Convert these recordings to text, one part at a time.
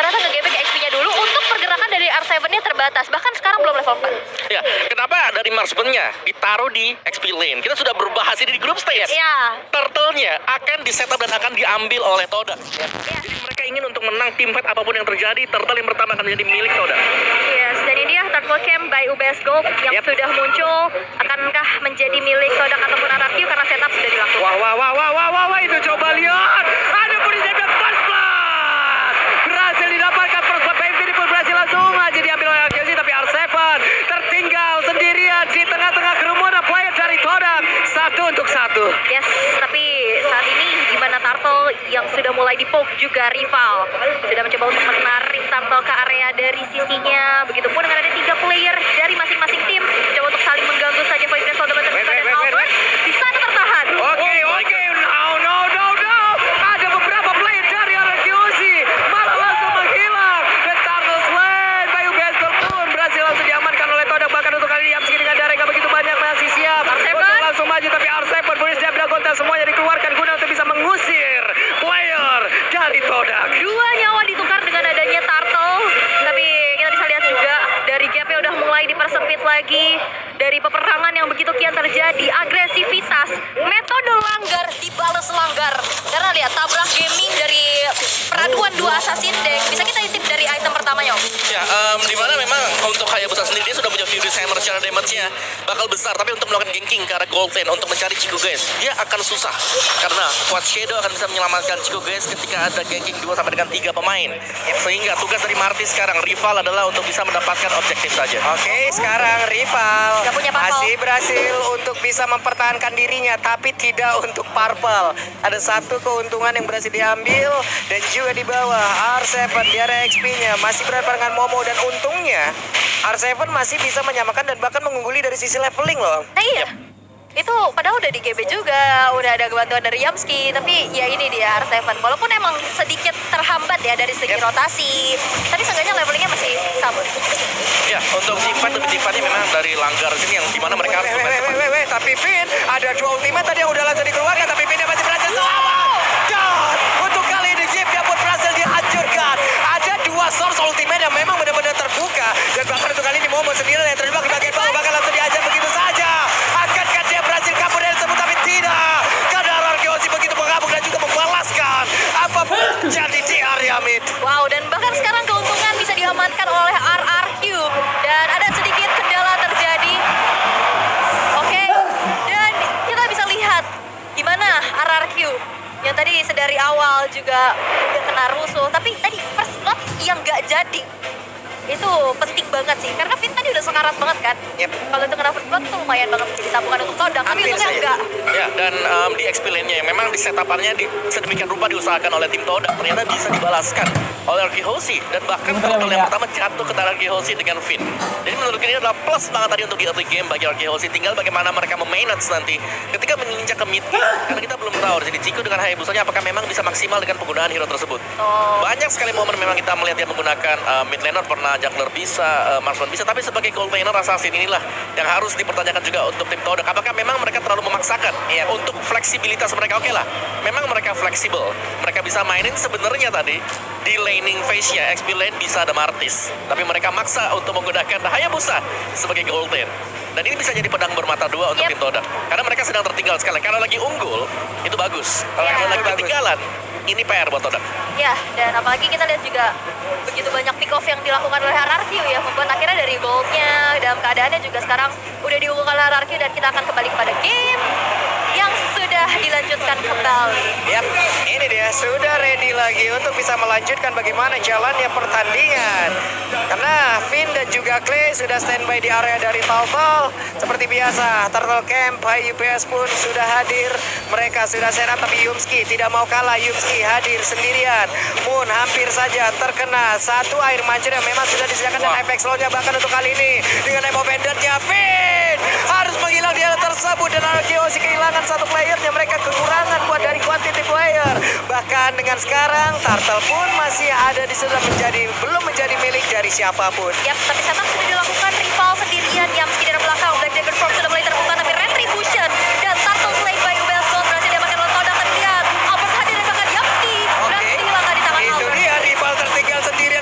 ternyata nge-gebek XP-nya dulu untuk pergerakan dari R7-nya terbatas. Bahkan sekarang belum level 4. Ya, kenapa dari marksman-nya ditaruh di XP lane? Kita sudah berbahas ini di grup stage. Ya. Turtle-nya akan di-setup dan akan diambil oleh Toda. Ya. Jadi mereka ingin untuk menang team fight apapun yang terjadi, Turtle yang pertama akan menjadi milik Toda. Yes, dan ini dia Turtle Camp by UBS Gold yang sudah muncul. Akankah menjadi milik Toda ataupun RRQ karena setup sudah dilakukan? Wah, itu coba lihat. Ada polisi dan first blood. Berhasil didapatkan first blood. PMV pun berhasil langsung aja diambil oleh RQC, tapi R7 tertinggal sendirian di tengah-tengah kerumunan player dari Todak. 1-1. Yes, tapi saat ini di mana Turtle yang sudah mulai di-poke juga rival sudah mencoba untuk menarik Turtle ke area dari sisinya. Begitupun dengan ada 3 player dari masing-masing tim mencoba untuk saling mengganggu saja Void Crystal dan Albert di sana tertahan. Oke. No. Ada beberapa player dari RQC malah langsung menghilang. Dan Turtle Slane by UBS Gold pun berhasil langsung diamankan oleh Todak. Bahkan untuk kali ini Yamski dengan Darek gak begitu banyak masih siap untuk langsung maju, tapi R7 Bonus dan Dragonta semuanya dikeluarkan guna untuk bisa mengusir player dari Todak. 2 nyawa ditukar dengan adanya Turtle, tapi kita bisa lihat juga dari gap-nya udah mulai dipersempit lagi. Dari peperangan yang begitu kian terjadi, agresivitas, metode langgar dibalas langgar. Karena lihat tabrak gaming dari peraduan 2 assassin deck. Bisa kita intip dari item pertamanya, Om. Ya, di mana memang untuk Hayabusa sendiri dia sudah punya Furious Hammer, secara damage-nya bakal besar, tapi untuk melakukan ganking ke arah gold lane untuk mencari Chico guys, dia akan susah karena Quad Shadow akan bisa menyelamatkan Chico guys ketika ada ganking 2 sampai dengan 3 pemain. Sehingga tugas dari Marty sekarang rival adalah untuk bisa mendapatkan objektif saja. Oke, sekarang rival Gak punya Purple. masih berhasil untuk bisa mempertahankan dirinya, tapi tidak untuk Purple. Ada satu keuntungan yang berhasil diambil dan juga di bawah R7 di area XP-nya masih berhadapan dengan Momo, dan untungnya R7 masih bisa menyamakan dan bahkan mengungguli dari sisi leveling loh. Nah iya, itu padahal udah di GB juga, udah ada bantuan dari Yamski, tapi ya ini dia R7. Walaupun emang sedikit terhambat ya dari segi rotasi, tapi seenggaknya levelingnya masih sama. Ya, untuk teamfight lebih teamfightnya memang dari langgar sini yang dimana mereka harus bermain cepat. Tapi Finn ada 2 ultimate tadi yang udah langsung dikeluarkan, tapi Finn masih berhasil selamat. Dan untuk kali ini Jeep-nya pun berhasil dihancurkan. Ada 2 source ultimate yang memang benar-benar terbuka, dan bahkan untuk kali ini Momo sendiri yang terjebak di bagian bawah bahkan langsung dihajar begitu saja. Akankah dia berhasil kabur dari tersebut? Tapi tidak, karena RRQ begitu mengamuk dan juga membalaskan apapun jadi di area mid. Wow, dan bahkan sekarang keuntungan bisa diamankan oleh RRQ. Dan ada sedikit kendala terjadi. Oke, dan kita bisa lihat gimana RRQ yang tadi sedari awal juga udah kena rusuh. Tapi tadi first blood yang nggak jadi. Itu penting banget sih, karena Finn tadi udah sekarat banget kan. Kalau itu kena first blood itu lumayan banget jadi tabungan untuk Todak, tapi untungnya enggak. Ya, dan di XP lane-nya yang memang di setup-annya sedemikian rupa diusahakan oleh tim Todak, ternyata bisa dibalaskan oleh RQ Hoshi, dan bahkan turtle yang pertama jatuh ke tangan RQ Hoshi dengan Finn. Jadi menurut ini adalah plus banget tadi untuk di early game bagi RQ Hoshi. Tinggal bagaimana mereka memanage nanti ketika menginjak ke mid game, karena kita belum tahu di sini Chico dengan Hayabusanya apakah memang bisa maksimal dengan penggunaan hero tersebut. Banyak sekali momen memang kita melihat dia menggunakan mid laner, pernah jungler bisa, marksman bisa, tapi sebagai gold laner assassin inilah yang harus dipertanyakan juga untuk tim Todak. Apakah memang mereka terlalu memaksakan ya untuk fleksibilitas mereka? Oke lah, memang mereka fleksibel, mereka bisa mainin sebenarnya tadi di laning phase-nya XP lane bisa ada Martis, tapi mereka maksa untuk menggunakan Hayabusa sebagai gold lane. Dan ini bisa jadi pedang bermata dua untuk tim Todak, karena mereka sedang tertinggal sekali. Kalau lagi unggul itu bagus, kalau lagi ketinggalan ini PR buat Todak. Ya, dan apalagi kita lihat juga begitu banyak pick off yang dilakukan oleh RRQ ya, membuat akhirnya dari goldnya dalam keadaannya juga sekarang udah diunggulkan oleh RRQ, dan kita akan kembali kepada game yang sudah dilanjutkan kembali. Yap, ini dia sudah ready lagi untuk bisa melanjutkan bagaimana jalannya pertandingan. Karena Finn dan juga Clay sudah standby di area dari Turtle. Seperti biasa, Turtle Camp, UPS pun sudah hadir. Mereka sudah set up, tapi Yumski tidak mau kalah. Yumski hadir sendirian. Moon hampir saja terkena satu air mancur yang memang sudah disediakan, dan efek slownya bahkan untuk kali ini dengan Emo Banditnya. Finn harus menghilang di area tersebut, dan RQC kehilangan satu playernya. Mereka kekurangan buat dari quantity player. Bahkan dengan sekarang Turtle pun masih ada di sana, belum menjadi milik dari siapapun. Yap, tapi setup sudah dilakukan, rival sendirian. Yamski dari belakang, Black Dagger Form sudah mulai terbuka, tapi Retribution dan Turtle Slay by UBS Gold berhasil diamankan oleh Todak. Tapi lihat, Albert hadir dan bahkan Yamski berhasil dihilangkan di tangan Itu Albert. dia rival tertinggal sendirian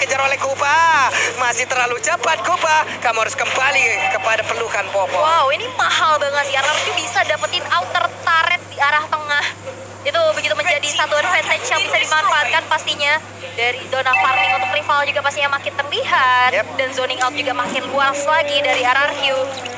dikejar oleh Kupa. Masih terlalu cepat Kupa. Kamu harus kembali kepada pelukan Popo. Wow, ini mahal banget sih. RRQ bisa dapetin outer turret di arah tengah. Itu begitu menjadi satu advantage yang bisa dimanfaatkan pastinya. Dari zona farming untuk rival juga pastinya makin terlihat. Dan zoning out juga makin luas lagi dari RRQ.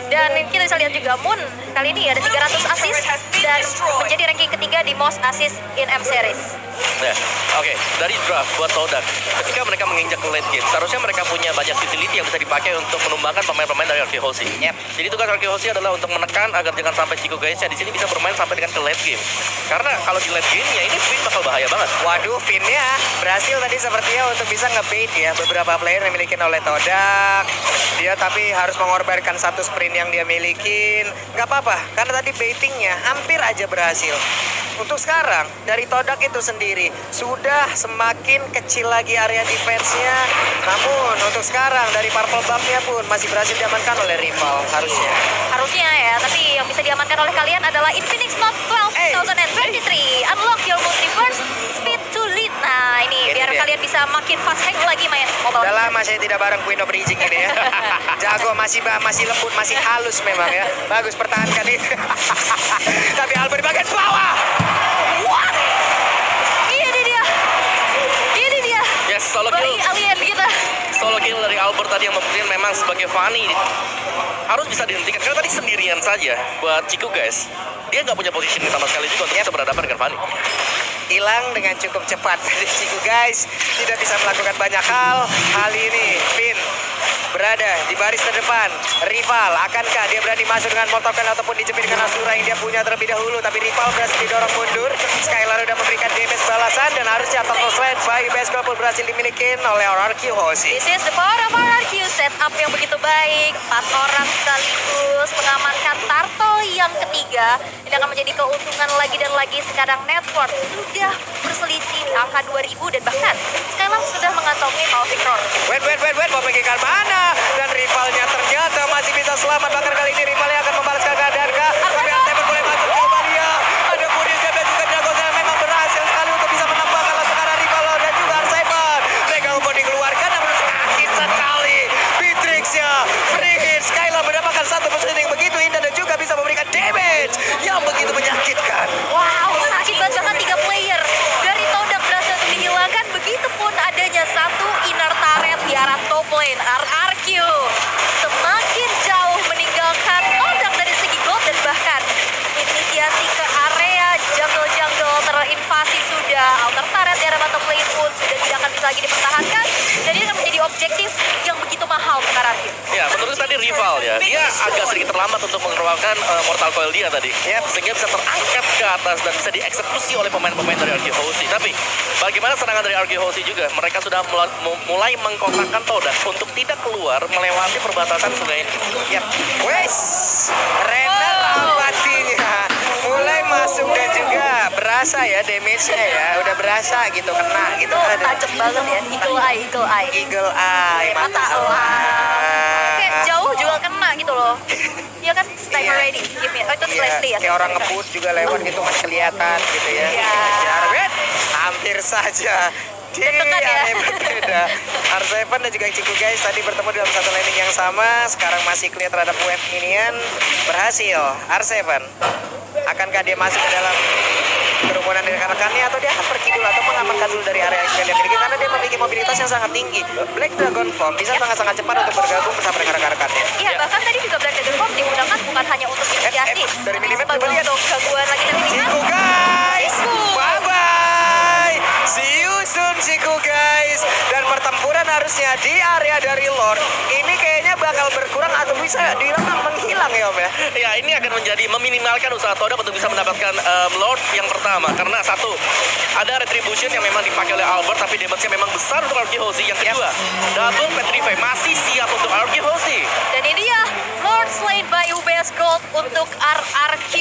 Dan kita bisa lihat juga Moon kali ini ada 300 assist dan menjadi ranking ketiga di most assist in M Series. Ya, oke. Dari draft buat Todak, ketika mereka menginjak ke late game, seharusnya mereka punya banyak utility yang bisa dipakai untuk menumbangkan pemain-pemain dari RRQ Hoshi. Jadi tugas RRQ Hoshi adalah untuk menekan agar jangan sampai Chico guys di sini bisa bermain sampai dengan ke late game. Karena kalau di late game ya ini Finn bakal bahaya banget. Waduh, Finn-nya berhasil tadi sepertinya untuk bisa nge-bait ya beberapa player yang dimiliki oleh Todak. Dia tapi harus mengorbankan satu sprint yang dia milikin. Nggak apa-apa, karena tadi baitingnya hampir aja berhasil. Untuk sekarang, dari Todak itu sendiri, sudah semakin kecil lagi area defense-nya. Namun, untuk sekarang, dari Purple Buff-nya pun masih berhasil diamankan oleh rival, harusnya. Harusnya ya, tapi yang bisa diamankan oleh kalian adalah Infinix Mod 12 2023. Unlock your multiverse speed to lead. Nah, ini biar kalian bisa makin fast hack lagi main mobile. Udah lama saya tidak bareng Queen of Bridging ini ya. Jago, masih lembut, masih halus memang ya. Bagus, pertahankan ini. Tapi Albert di bagian bawah. What? Ini dia. Yes, solo kill. Bagi alien kita. Solo kill dari Albert tadi yang membuktikan memang sebagai Fanny harus bisa dihentikan. Karena tadi sendirian saja buat Chico guys. Dia nggak punya positioning sama sekali juga untuk bisa berhadapan dengan Fanny. Hilang dengan cukup cepat. Jadi Chico guys tidak bisa melakukan banyak hal. Kali ini Finn berada di baris terdepan. Rival, akankah dia berani masuk dengan Molotov ataupun dijepit dengan Asura yang dia punya terlebih dahulu? Tapi rival berhasil didorong mundur. Skylar udah memberikan damage balasan dan harusnya Turtle Slide by Baseball pun berhasil dimiliki oleh RRQ Hoshi. This is the power of RRQ, setup yang begitu baik. 4 orang sekaligus mengamankan Turtle yang ketiga. Ini akan menjadi keuntungan lagi dan lagi. Sekarang network sudah berselisih angka 2000 dan bahkan Skylar sudah mengantongi Malphite Roar. Wait, mau pergi ke mana? Dan rivalnya ternyata masih bisa selamat. Bahkan kali ini rivalnya akan membalaskan keadaan kah? Tapi Artemen boleh masuk ke Maria. Ada Budis dan juga Dragonya memang berhasil sekali untuk bisa menembak kalau sekarang rival dan juga Arseven. Mereka pun dikeluarkan namun sakit sekali. Beatrix-nya free hit. Skylar mendapatkan satu positioning begitu indah dan juga bisa memberikan damage yang begitu menyakitkan. Wow, sakit banget, bahkan 3 player dari Todak berhasil untuk dihilangkan. Begitupun adanya satu inner turret di arah top lane RRQ. Semakin jauh meninggalkan Todak dari segi gold dan bahkan inisiasi ke area jungle-jungle terinvasi sudah. Outer turret di arah bottom lane pun sudah tidak akan bisa lagi dipertahankan. Dan ini akan menjadi objektif yang begitu mahal untuk RRQ. Ya, menurut tadi rival ya, dia agak sedikit terlambat untuk mengeluarkan Mortal Coil dia tadi. Sehingga bisa terangkat ke atas dan bisa dieksekusi oleh pemain-pemain dari RRQ Hoshi. Tapi bagaimana serangan dari RRQ Hoshi juga? Mereka sudah mulai mengkotakkan Todak untuk tidak keluar melewati perbatasan sungai ini. Wes, Renal abadinya mulai masuk dan juga berasa ya damage-nya ya. Udah berasa gitu, kena gitu. Tajem banget ya, eagle eye. Eagle eye, mata elang. Kayak jauh juga kena gitu loh. Iya kan, sniper ready. Give me. Oh, itu Leslie ya. Kayak orang ngebut juga lewat gitu masih kelihatan gitu ya. Iya. Hampir saja. Deg-degan ya. Berbeda. R7 dan juga Chico guys tadi bertemu dalam satu landing yang sama. Sekarang masih clear terhadap wave minion. Berhasil. R7. Akankah dia masuk ke dalam kerumunan dengan rekan-rekannya atau dia akan pergi dulu atau mengamankan dulu dari area yang dia miliki karena dia memiliki mobilitas yang sangat tinggi. Black Dragon Form bisa sangat-sangat cepat untuk bergabung bersama dengan rekan-rekannya. Iya, bahkan tadi juga Black Dragon Form digunakan bukan hanya untuk inisiasi, dari tapi minimat sebagai coba lihat. untuk gangguan lagi dan pilihan. Chico guys, bye-bye. See you soon Chico guys. Dan pertempuran harusnya di area dari Lord ini kayaknya bakal berkurang atau bisa dibilang menghilang ya Om ya. Ya, ini akan menjadi meminimalkan usaha Todak untuk bisa mendapatkan Lord yang pertama. Karena satu, ada Retribution yang memang dipakai oleh Albert, tapi damage-nya memang besar untuk RRQ Hoshi. Yang kedua, Double Petrify masih siap untuk RRQ Hoshi. Dan ini dia Lord Slain by UBS Gold untuk RRQ.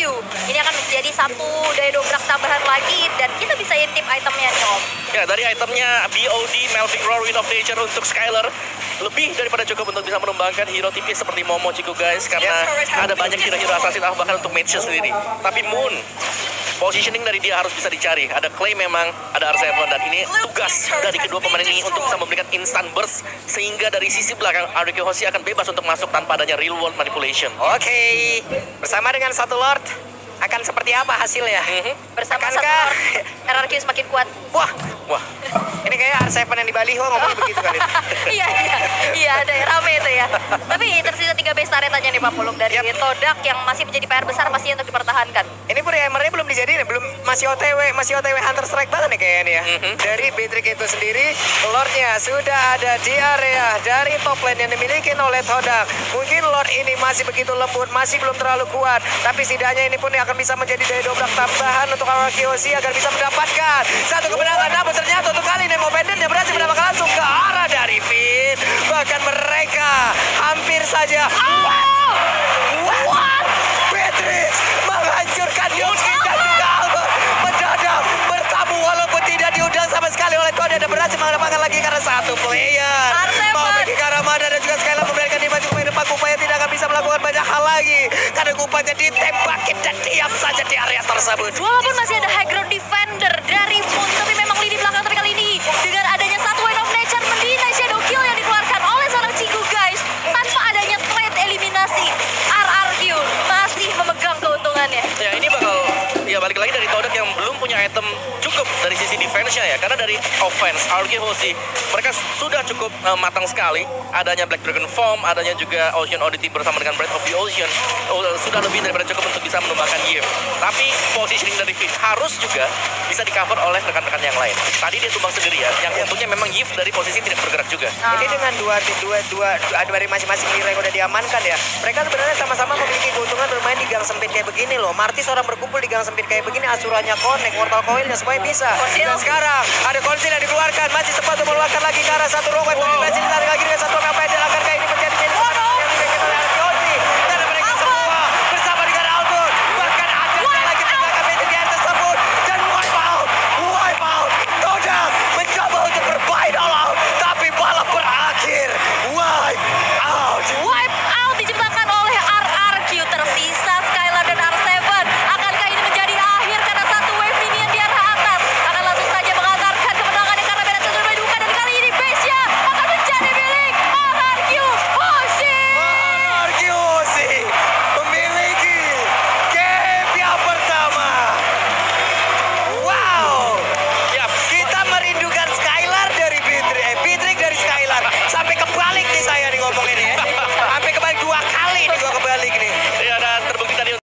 Ini akan menjadi satu daya dobrak tambahan lagi dan kita bisa intip itemnya nih Om. Ya, dari itemnya BOD, Malphite Roar, Wind of Nature untuk Skylar lebih daripada cukup untuk bisa menumbangkan hero tipis seperti Momo Chico guys, karena ada banyak hero-hero assassin bahkan untuk match sendiri. Tapi Moon positioning dari dia harus bisa dicari. Ada Clay memang, ada R7 dan ini tugas dari kedua pemain ini untuk bisa memberikan instant burst sehingga dari sisi belakang RRQ Hoshi akan bebas untuk masuk tanpa adanya real world manipulation. Oke, bersama dengan satu Lord akan seperti apa hasilnya? Bersama satu Akankah- Lord, RRQ semakin kuat. Wah, Wah, ini kayak R7 yang di Baliho ngomongnya begitu kali. Iya, ada ya, rame itu ya. Tapi tersisa 3 base taretanya nih Pak Pulung dari Todak yang masih menjadi PR besar pasti untuk dipertahankan. Ini pun hammernya belum dijadiin, belum masih OTW Hunter Strike banget nih kayaknya nih ya. Dari Beatrix itu sendiri, Lordnya sudah ada di area dari top lane yang dimiliki oleh Todak. Mungkin Lord ini masih begitu lembut, masih belum terlalu kuat, tapi setidaknya ini pun akan bisa menjadi daya dobrak tambahan untuk RRQ Hoshi agar bisa mendapatkan satu kemenangan. Namun ternyata untuk kali ini Movenden yang berhasil mendapatkan langsung ke arah dari Finn. Bahkan mereka hampir saja What? Beatrix menghancurkan Yogi dan juga Albert mendadak bertamu walaupun tidak diundang sama sekali oleh Kode dan berhasil mendapatkan lagi karena satu player mau pergi ke arah mana dan juga sekali lagi memberikan di maju pemain depan Kupaya tidak akan bisa melakukan banyak hal lagi karena Kupaya ditembakin dan diam saja di area tersebut. Walaupun masih ada high ground defender dari Moon, tapi memang lini belakang tapi kali ini dengan adanya satu Wave of Nature mendinai Shadow Kill yang dikeluarkan oleh seorang Cigu guys, tanpa adanya trade eliminasi, RRQ masih memegang keuntungannya. ya ini bakal ya balik lagi dari Todak yang belum punya item cukup dari sisi defense-nya ya. Karena dari offense RRQ Hoshi mereka sudah cukup matang sekali. Adanya Black Dragon Form, adanya juga Ocean Oddity bersama dengan Breath of the Ocean sudah lebih daripada cukup untuk bisa menumbangkan Yif. Tapi positioning dari Finn harus juga bisa di-cover oleh rekan-rekan yang lain. Tadi dia tumbang sendirian, yang untungnya memang Yif dari posisi tidak bergerak juga. Ini dengan dua dari masing-masing hero yang udah diamankan ya. Mereka sebenarnya sama-sama memiliki keuntungan bermain di gang sempit kayak begini loh. Martis orang berkumpul di gang sempit kayak begini, asurannya connect, mortal coilnya semuanya bisa. Dan sekarang ada konsil yang dikeluarkan, masih sempat untuk mengeluarkan lagi ke arah satu rokok. Masih ditarik lagi dengan satu apa yang akankah ini menjadi